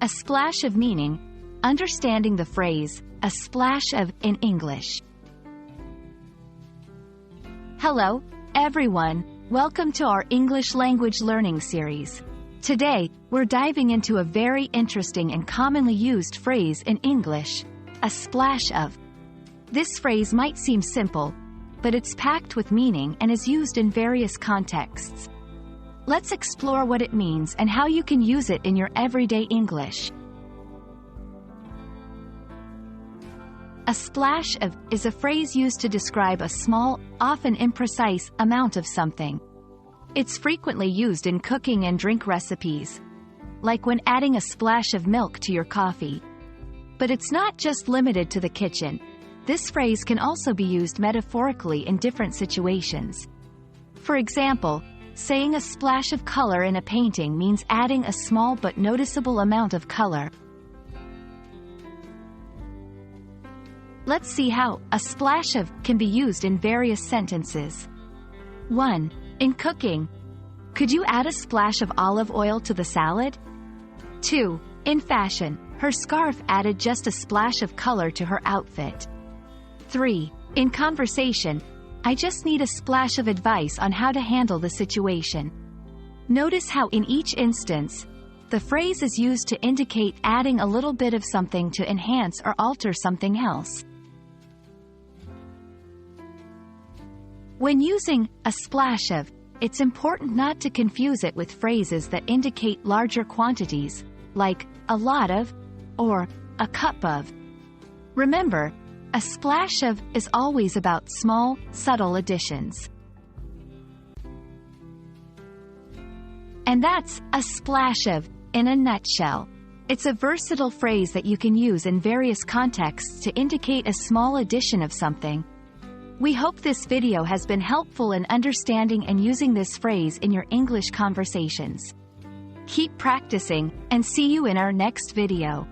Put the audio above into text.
A splash of meaning. Understanding the phrase, a splash of, in English. Hello, everyone. Welcome to our English language learning series. Today, we're diving into a very interesting and commonly used phrase in English, a splash of. This phrase might seem simple, but it's packed with meaning and is used in various contexts. Let's explore what it means and how you can use it in your everyday English. A splash of is a phrase used to describe a small, often imprecise, amount of something. It's frequently used in cooking and drink recipes, like when adding a splash of milk to your coffee. But it's not just limited to the kitchen. This phrase can also be used metaphorically in different situations. For example, saying a splash of color in a painting means adding a small but noticeable amount of color. Let's see how a splash of can be used in various sentences. 1. In cooking. Could you add a splash of olive oil to the salad? 2. In fashion. Her scarf added just a splash of color to her outfit. 3. In conversation. I just need a splash of advice on how to handle the situation. Notice how in each instance, the phrase is used to indicate adding a little bit of something to enhance or alter something else. When using a splash of, it's important not to confuse it with phrases that indicate larger quantities, like a lot of or a cup of. Remember, a splash of is always about small, subtle additions. And that's a splash of, in a nutshell. It's a versatile phrase that you can use in various contexts to indicate a small addition of something. We hope this video has been helpful in understanding and using this phrase in your English conversations. Keep practicing, and see you in our next video.